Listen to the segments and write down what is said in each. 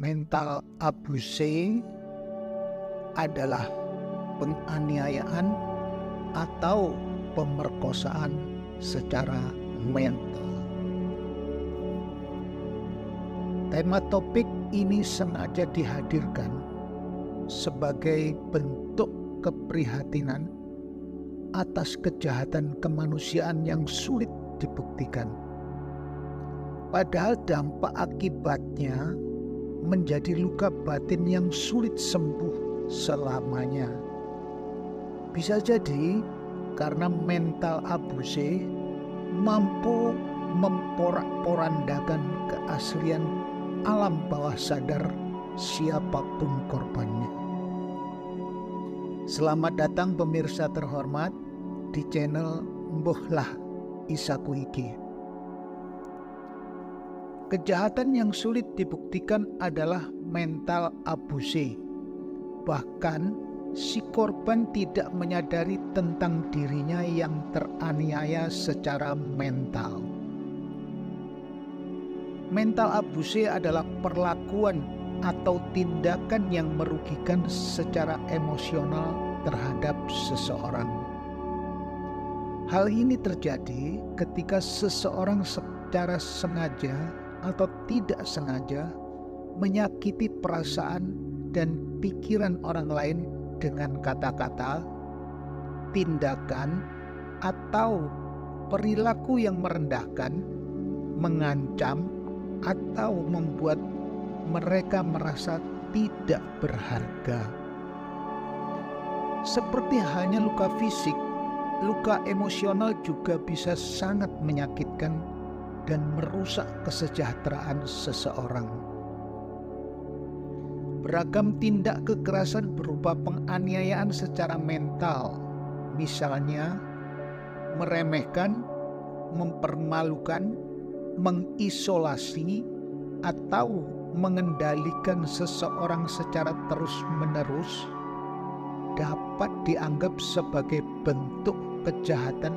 Mental abuse adalah penganiayaan atau pemerkosaan secara mental. Tema topik ini sengaja dihadirkan sebagai bentuk keprihatinan atas kejahatan kemanusiaan yang sulit dibuktikan. Padahal dampak akibatnya menjadi luka batin yang sulit sembuh selamanya. Bisa jadi karena mental abuse mampu memporak-porandakan keaslian alam bawah sadar siapapun korbannya. Selamat datang pemirsa terhormat di channel Mbohlah Isaku Iki. Kejahatan yang sulit dibuktikan adalah mental abuse. Bahkan si korban tidak menyadari tentang dirinya yang teraniaya secara mental. Mental abuse adalah perlakuan atau tindakan yang merugikan secara emosional terhadap seseorang. Hal ini terjadi ketika seseorang secara sengaja atau tidak sengaja menyakiti perasaan dan pikiran orang lain dengan kata-kata, tindakan, atau perilaku yang merendahkan, mengancam, atau membuat mereka merasa tidak berharga. Seperti halnya luka fisik, luka emosional juga bisa sangat menyakitkan dan merusak kesejahteraan seseorang. Beragam tindak kekerasan berupa penganiayaan secara mental, misalnya meremehkan, mempermalukan, mengisolasi, atau mengendalikan seseorang secara terus-menerus, dapat dianggap sebagai bentuk kejahatan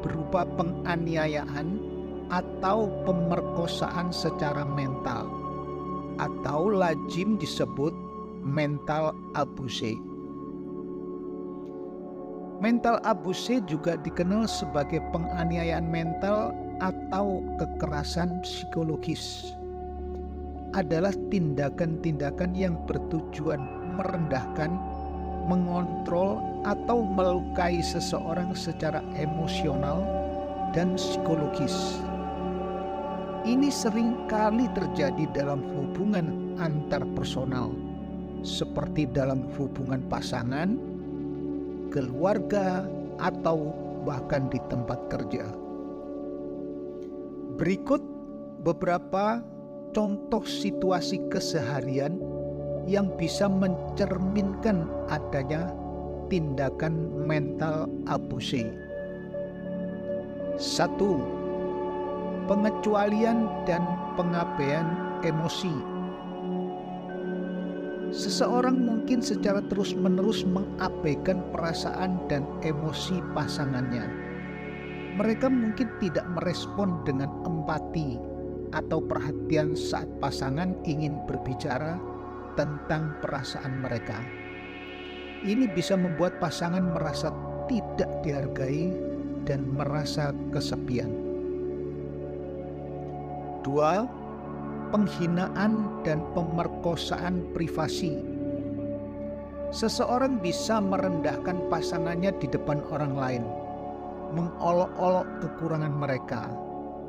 berupa penganiayaan atau pemerkosaan secara mental, atau lazim disebut mental abuse. Mental abuse juga dikenal sebagai penganiayaan mental atau kekerasan psikologis. Adalah tindakan-tindakan yang bertujuan merendahkan, mengontrol, atau melukai seseorang secara emosional dan psikologis. Ini sering kali terjadi dalam hubungan antarpersonal, seperti dalam hubungan pasangan, keluarga, atau bahkan di tempat kerja. Berikut beberapa contoh situasi keseharian yang bisa mencerminkan adanya tindakan mental abuse. 1. Pengecualian dan pengabaian emosi. Seseorang mungkin secara terus-menerus mengabaikan perasaan dan emosi pasangannya. Mereka mungkin tidak merespon dengan empati atau perhatian saat pasangan ingin berbicara tentang perasaan mereka. Ini bisa membuat pasangan merasa tidak dihargai dan merasa kesepian. 2. Penghinaan dan pemerkosaan privasi. Seseorang bisa merendahkan pasangannya di depan orang lain, mengolok-olok kekurangan mereka,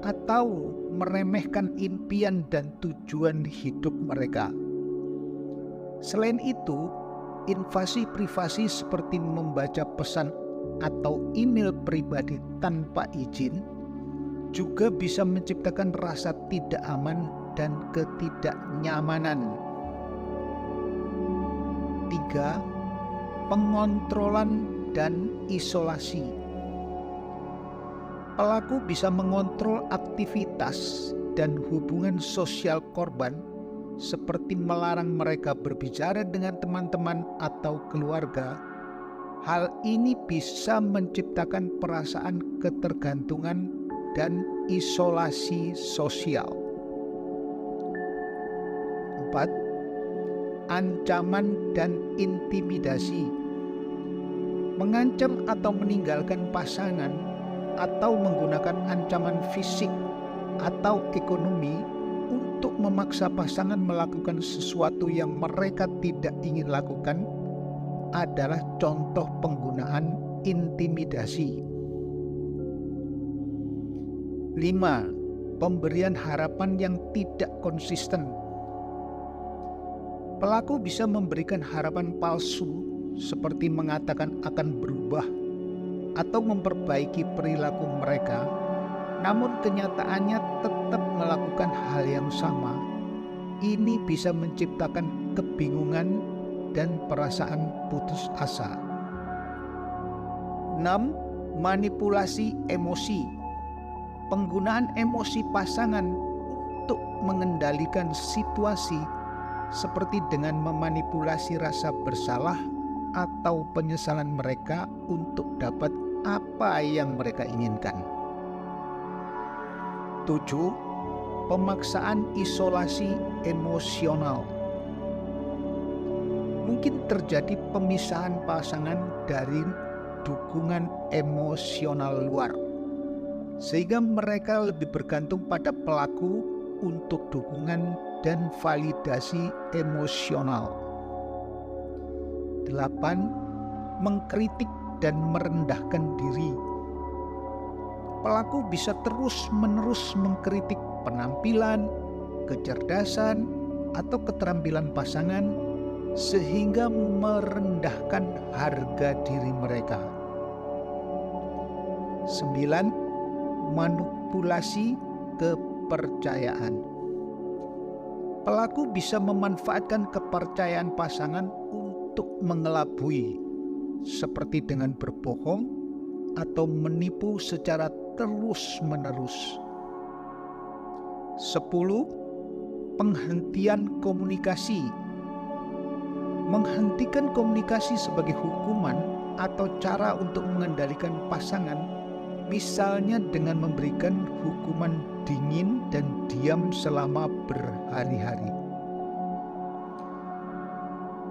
atau meremehkan impian dan tujuan hidup mereka. Selain itu, invasi privasi seperti membaca pesan atau email pribadi tanpa izin juga bisa menciptakan rasa tidak aman dan ketidaknyamanan. 3. Pengontrolan dan isolasi. Pelaku bisa mengontrol aktivitas dan hubungan sosial korban, seperti melarang mereka berbicara dengan teman-teman atau keluarga. Hal ini bisa menciptakan perasaan ketergantungan dan isolasi sosial. keempat, ancaman dan intimidasi. Mengancam atau meninggalkan pasangan atau menggunakan ancaman fisik atau ekonomi untuk memaksa pasangan melakukan sesuatu yang mereka tidak ingin lakukan adalah contoh penggunaan intimidasi. 5. Pemberian harapan yang tidak konsisten. Pelaku bisa memberikan harapan palsu seperti mengatakan akan berubah atau memperbaiki perilaku mereka, namun kenyataannya tetap melakukan hal yang sama. Ini bisa menciptakan kebingungan dan perasaan putus asa. 6. Manipulasi emosi. Penggunaan emosi pasangan untuk mengendalikan situasi seperti dengan memanipulasi rasa bersalah atau penyesalan mereka untuk dapat apa yang mereka inginkan. 7. Pemaksaan isolasi emosional. Mungkin terjadi pemisahan pasangan dari dukungan emosional luar, sehingga mereka lebih bergantung pada pelaku untuk dukungan dan validasi emosional. 8. Mengkritik dan merendahkan diri. Pelaku bisa terus-menerus mengkritik penampilan, kecerdasan, atau keterampilan pasangan sehingga merendahkan harga diri mereka. 9. Manipulasi kepercayaan. Pelaku bisa memanfaatkan kepercayaan pasangan untuk mengelabui, seperti dengan berbohong atau menipu secara terus-menerus. 10. Penghentian komunikasi. Menghentikan komunikasi sebagai hukuman atau cara untuk mengendalikan pasangan, misalnya dengan memberikan hukuman dingin dan diam selama berhari-hari.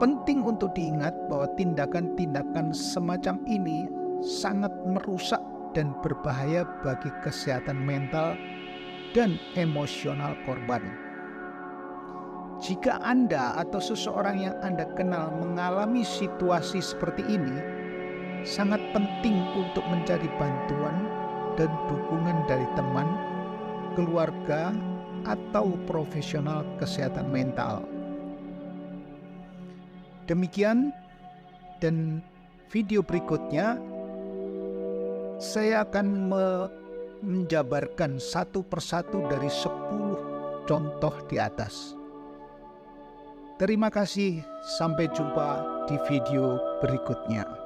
Penting untuk diingat bahwa tindakan-tindakan semacam ini sangat merusak dan berbahaya bagi kesehatan mental dan emosional korban. Jika Anda atau seseorang yang Anda kenal mengalami situasi seperti ini, sangat penting untuk mencari bantuan dan dukungan dari teman, keluarga, atau profesional kesehatan mental. Demikian, dan video berikutnya saya akan menjabarkan satu persatu dari 10 contoh di atas. Terima kasih, sampai jumpa di video berikutnya.